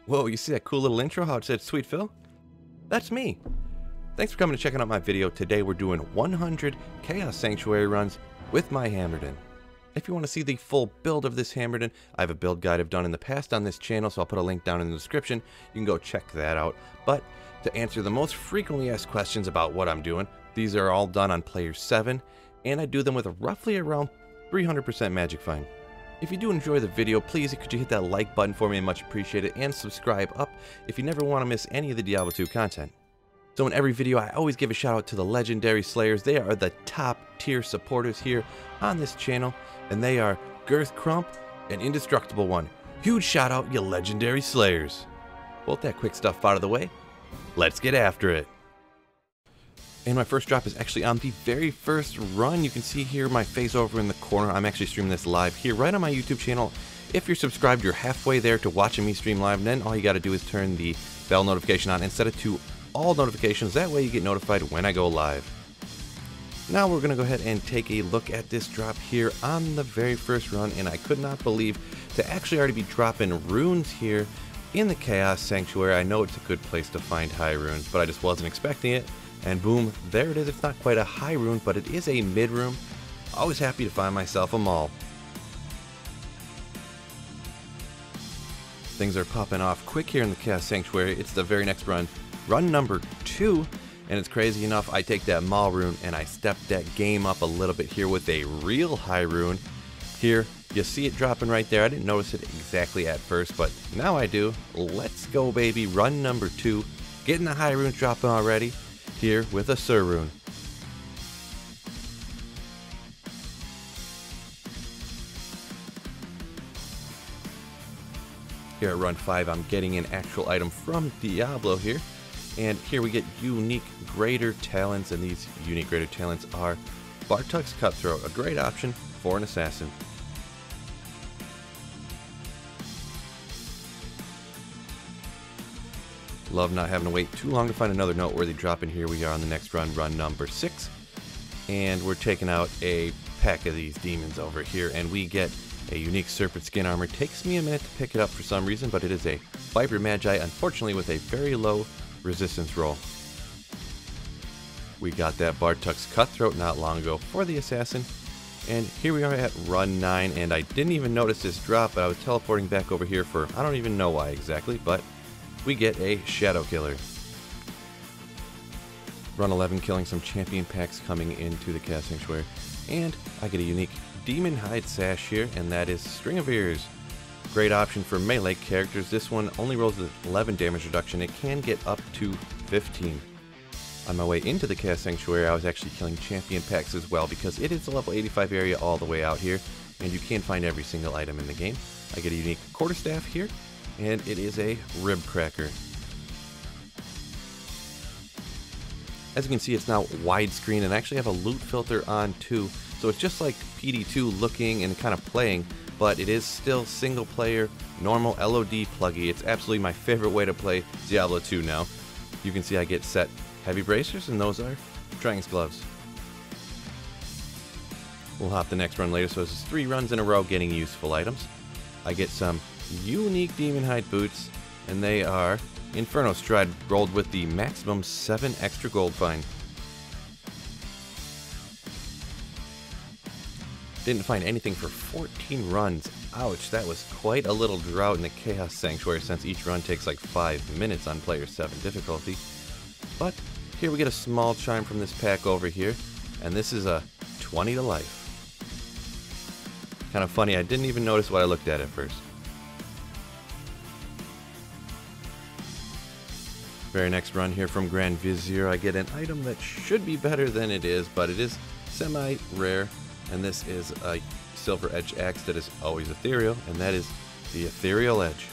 Whoa, you see that cool little intro, how it said Sweet Phil? That's me. Thanks for coming and checking out my video. Today we're doing 100 Chaos Sanctuary runs with my Hammerden. If you want to see the full build of this Hammerden, I have a build guide I've done in the past on this channel, so I'll put a link down in the description. You can go check that out. But to answer the most frequently asked questions about what I'm doing, these are all done on player 7, and I do them with roughly around 300% magic find. If you do enjoy the video, please could you hit that like button for me, and much appreciated, and subscribe up if you never want to miss any of the Diablo 2 content. So in every video, I always give a shout out to the legendary slayers. They are the top tier supporters here on this channel, and they are Girth Crump and Indestructible One. Huge shout out, you legendary slayers. Well, with that quick stuff out of the way, let's get after it. And my first drop is actually on the very first run. You can see here my face over in the corner. I'm actually streaming this live here right on my YouTube channel. If you're subscribed, you're halfway there to watching me stream live. And then all you got to do is turn the bell notification on and set it to all notifications. That way you get notified when I go live. Now we're going to go ahead and take a look at this drop here on the very first run. And I could not believe to actually already be dropping runes here in the Chaos Sanctuary. I know it's a good place to find high runes, but I just wasn't expecting it. And boom, there it is. It's not quite a high rune, but it is a mid rune. Always happy to find myself a mall. Things are popping off quick here in the Chaos Sanctuary. It's the very next run, run number 2. And it's crazy enough, I take that mall rune and I step that game up a little bit here with a real high rune. Here, you see it dropping right there. I didn't notice it exactly at first, but now I do. Let's go, baby. Run number 2. Getting the high runes dropping already. Here with a Sur rune. Here at run 5, I'm getting an actual item from Diablo here. And here we get unique greater talents, and these unique greater talents are Bartuk's Cutthroat, a great option for an assassin. Love not having to wait too long to find another noteworthy drop, and here we are on the next run, run number 6. And we're taking out a pack of these demons over here, and we get a unique serpent skin armor. Takes me a minute to pick it up for some reason, but it is a Viper Magi, unfortunately with a very low resistance roll. We got that Bartuk's Cutthroat not long ago for the assassin. And here we are at run 9, and I didn't even notice this drop, but I was teleporting back over here for I don't even know why exactly, but we get a Shadow Killer. Run 11, killing some champion packs coming into the Chaos Sanctuary. And I get a unique Demon Hide Sash here, and that is String of Ears. Great option for melee characters. This one only rolls with 11 damage reduction. It can get up to 15. On my way into the Chaos Sanctuary, I was actually killing champion packs as well, because it is a level 85 area all the way out here, and you can't find every single item in the game. I get a unique Quarterstaff here, and it is a Rib Cracker. As you can see, it's now widescreen, and I actually have a loot filter on too, so it's just like PD2 looking and kind of playing, but it is still single player, normal LOD pluggy. It's absolutely my favorite way to play Diablo 2 now. You can see I get set heavy bracers, and those are Dragon's Gloves. We'll hop the next run later, so this is 3 runs in a row getting useful items. I get some unique Demon Hide boots, and they are Inferno Stride rolled with the maximum 7 extra gold fine. Didn't find anything for 14 runs. Ouch, that was quite a little drought in the Chaos Sanctuary, since each run takes like 5 minutes on player 7 difficulty. But here we get a small chime from this pack over here, and this is a 20 to life. Kind of funny, I didn't even notice what I looked at first. Very next run here from Grand Vizier, I get an item that should be better than it is, but it is semi-rare, and this is a Silver Edge Axe that is always ethereal, and that is the Ethereal Edge.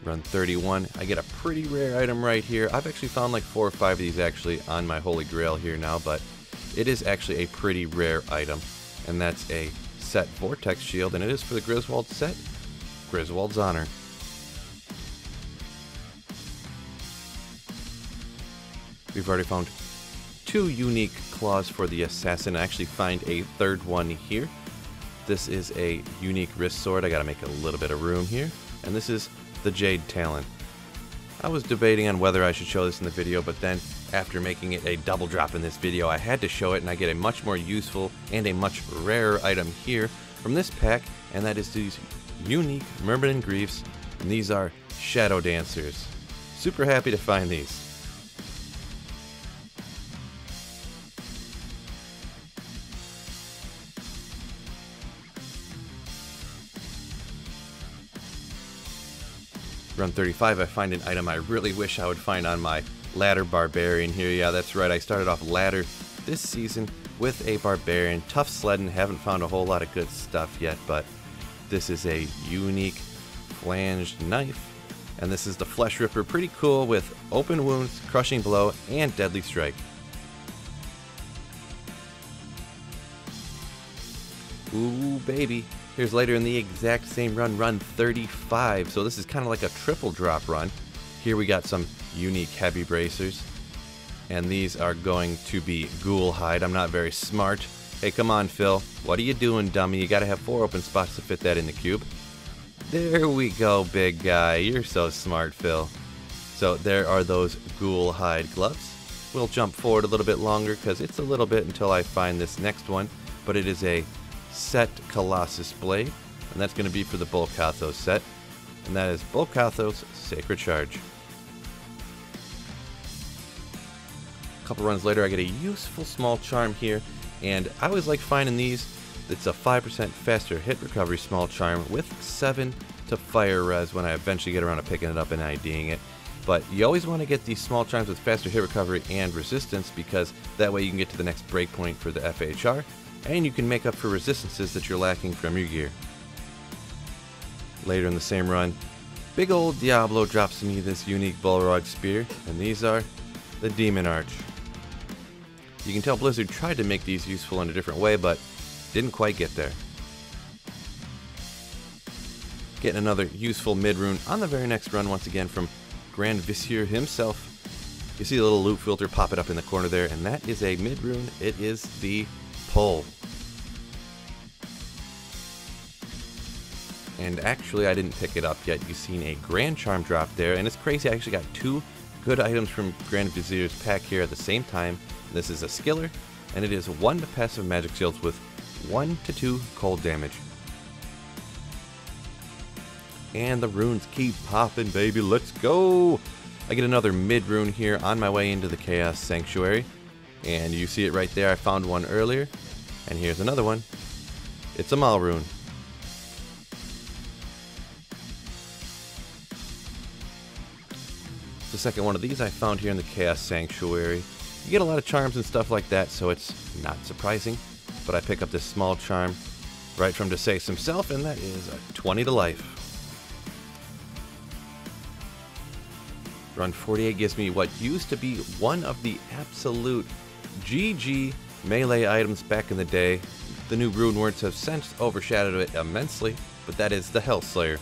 Run 31, I get a pretty rare item right here. I've actually found like 4 or 5 of these actually on my Holy Grail here now, but it is actually a pretty rare item, and that's a set Vortex Shield, and it is for the Griswold set, Griswold's Honor. We've already found 2 unique claws for the assassin. I actually find a third one here. This is a unique wrist sword. I gotta make a little bit of room here. And this is the Jade Talon. I was debating on whether I should show this in the video, but then after making it a double drop in this video, I had to show it, and I get a much more useful and a much rarer item here from this pack, and that is these unique Myrmidon Greaves, and these are Shadow Dancers. Super happy to find these. Run 35, I find an item I really wish I would find on my ladder barbarian here. Yeah, that's right, I started off ladder this season with a barbarian. Tough sledding, haven't found a whole lot of good stuff yet, but this is a unique flanged knife. And this is the Flesh Ripper, pretty cool with open wounds, crushing blow, and deadly strike. Ooh, baby. Here's later in the exact same run, run 35. So this is kind of like a triple drop run. Here we got some unique heavy bracers. And these are going to be ghoul hide. I'm not very smart. Hey, come on, Phil. What are you doing, dummy? You gotta have 4 open spots to fit that in the cube. There we go, big guy. You're so smart, Phil. So there are those ghoul hide gloves. We'll jump forward a little bit longer because it's a little bit until I find this next one. But it is a set Colossus blade, and that's going to be for the Volcato set, and that is Volcato's Sacred Charge. A couple runs later, I get a useful small charm here, and I always like finding these. It's a 5% faster hit recovery small charm with 7 to fire res when I eventually get around to picking it up and IDing it. But you always want to get these small charms with faster hit recovery and resistance, because that way you can get to the next breakpoint for the FHR, and you can make up for resistances that you're lacking from your gear. Later in the same run, big old Diablo drops me this unique Bullrog Spear, and these are the Demon Arch. You can tell Blizzard tried to make these useful in a different way, but didn't quite get there. Getting another useful mid-rune on the very next run once again from Grand Vizier himself. You see the little loot filter pop it up in the corner there, and that is a mid-rune. It is the Pull. And actually, I didn't pick it up yet. You've seen a Grand Charm drop there, and it's crazy. I actually got 2 good items from Grand Vizier's pack here at the same time. This is a Skiller, and it is 1 to passive magic shields with 1 to 2 cold damage. And the runes keep popping, baby. Let's go! I get another mid-rune here on my way into the Chaos Sanctuary. And you see it right there. I found one earlier. And here's another one. It's a Mal rune. The second one of these I found here in the Chaos Sanctuary. You get a lot of charms and stuff like that, so it's not surprising. But I pick up this small charm right from Desace himself, and that is a 20 to life. Run 48 gives me what used to be one of the absolute GG melee items back in the day. The new rune words have since overshadowed it immensely, but that is the Hellslayer.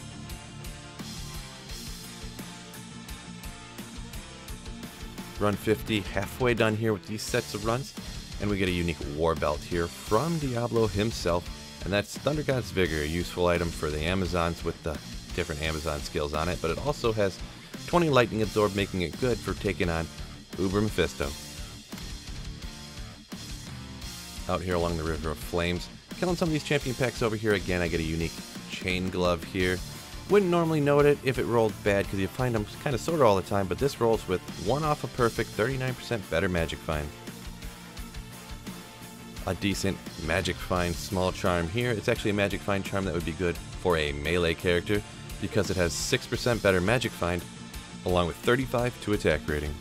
Run 50, halfway done here with these sets of runs, and we get a unique war belt here from Diablo himself, and that's Thunder God's Vigor, a useful item for the Amazons with the different Amazon skills on it, but it also has 20 lightning absorb, making it good for taking on Uber Mephisto. Out here along the River of Flames, killing some of these champion packs over here again. I get a unique chain glove here. Wouldn't normally note it if it rolled bad, because you find them kind of sort of all the time, but this rolls with 1 off a perfect, 39% better magic find. A decent magic find small charm here. It's actually a magic find charm that would be good for a melee character, because it has 6% better magic find, along with 35 to attack rating.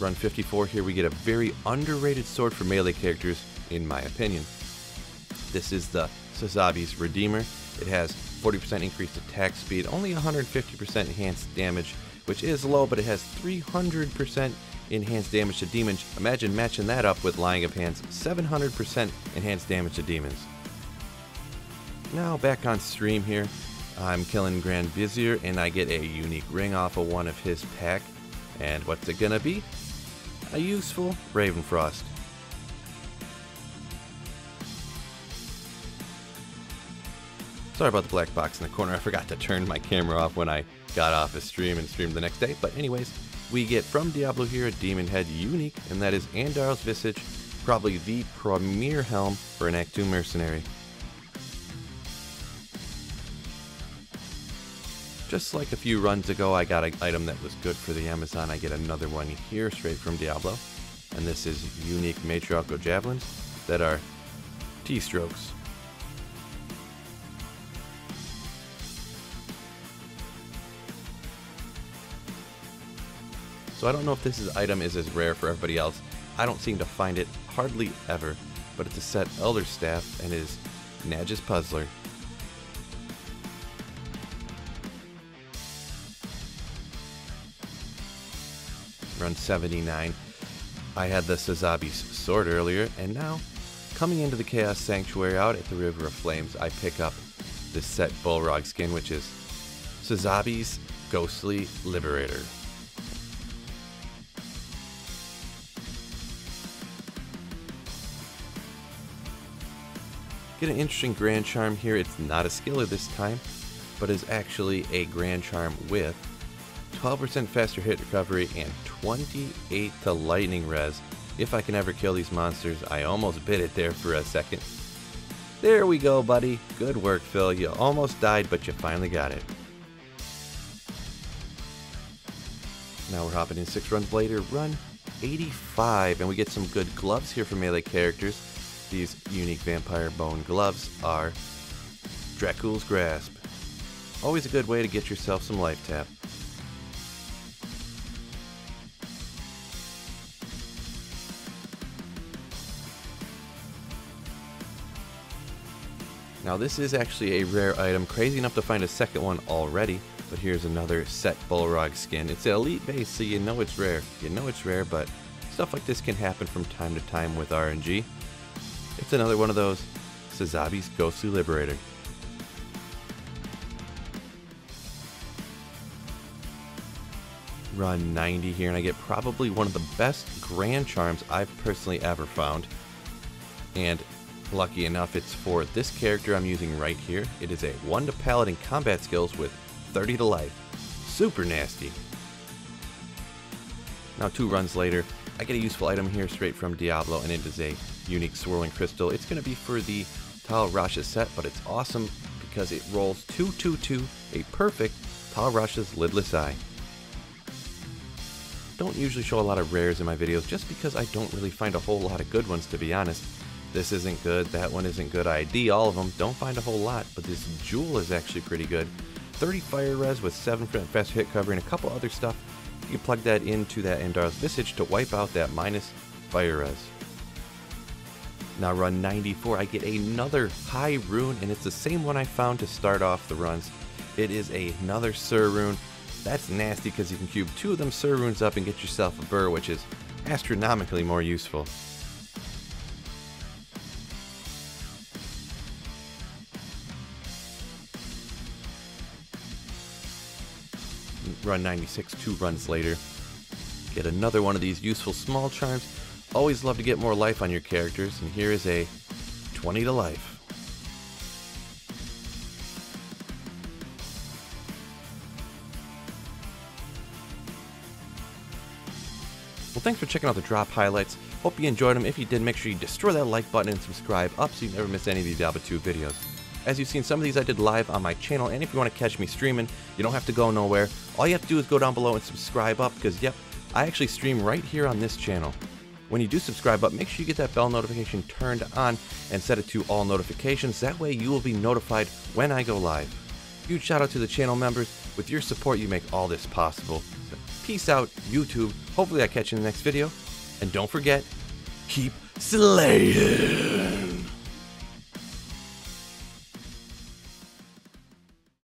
Run 54 here, we get a very underrated sword for melee characters, in my opinion. This is the Sazabi's Redeemer. It has 40% increased attack speed, only 150% enhanced damage, which is low, but it has 300% enhanced damage to demons. Imagine matching that up with Lying of Hands, 700% enhanced damage to demons. Now back on stream here, I'm killing Grand Vizier, and I get a unique ring off of one of his pack. And what's it gonna be? a useful Ravenfrost. Sorry about the black box in the corner. I forgot to turn my camera off when I got off a stream and streamed the next day. But anyways, we get from Diablo here a demon head unique, and that is Andar's Visage, probably the premier helm for an Act 2 mercenary. Just like a few runs ago, I got an item that was good for the Amazon. I get another one here straight from Diablo. And this is unique matriarchal javelins that are T-strokes. So I don't know if this item is as rare for everybody else. I don't seem to find it hardly ever, but it's a set Elder Staff and is Naj's Puzzler. Run 79. I had the Sazabi's sword earlier, and now, coming into the Chaos Sanctuary out at the River of Flames, I pick up this set Bullrog skin, which is Sazabi's Ghostly Liberator. Get an interesting Grand Charm here. It's not a skiller this time, but is actually a Grand Charm with 12% faster hit recovery and 28 to lightning res. If I can ever kill these monsters. I almost bit it there for a second. There we go, buddy. Good work, Phil. You almost died, but you finally got it. Now we're hopping in 6 runs later, run 85, and we get some good gloves here for melee characters. These unique vampire bone gloves are Dracul's Grasp. Always a good way to get yourself some life tap. Now this is actually a rare item, crazy enough to find a second one already, but here's another set Bullrog skin. It's an elite base, so you know it's rare. You know it's rare, but stuff like this can happen from time to time with RNG. It's another one of those Sazabi's Ghostly Liberator. Run 90 here, and I get probably one of the best Grand Charms I've personally ever found. And lucky enough, it's for this character I'm using right here. It is a 1 to Paladin combat skills with 30 to life. Super nasty. Now 2 runs later, I get a useful item here straight from Diablo, and it is a unique Swirling Crystal. It's going to be for the Tal Rasha set, but it's awesome because it rolls 2/2/2, a perfect Tal Rasha's Lidless Eye. Don't usually show a lot of rares in my videos just because I don't really find a whole lot of good ones, to be honest. This isn't good, that one isn't good, I ID all of them, don't find a whole lot, but this Jewel is actually pretty good. 30 fire res with 7% faster hit cover and a couple other stuff. You can plug that into that Andar's Visage to wipe out that minus fire res. Now run 94, I get another high rune, and it's the same one I found to start off the runs. It is another Sur rune. That's nasty because you can cube 2 of them Sur runes up and get yourself a burr, which is astronomically more useful. Run 96, 2 runs later. Get another one of these useful small charms. Always love to get more life on your characters, and here is a 20 to life. Well, thanks for checking out the drop highlights. Hope you enjoyed them. If you did, make sure you destroy that like button and subscribe up so you never miss any of these Diablo 2 videos. As you've seen, some of these I did live on my channel, and if you want to catch me streaming, you don't have to go nowhere. All you have to do is go down below and subscribe up, because yep, I actually stream right here on this channel. When you do subscribe up, make sure you get that bell notification turned on and set it to all notifications. That way you will be notified when I go live. Huge shout out to the channel members. With your support, you make all this possible. So, peace out, YouTube. Hopefully I catch you in the next video. And don't forget, keep slaying.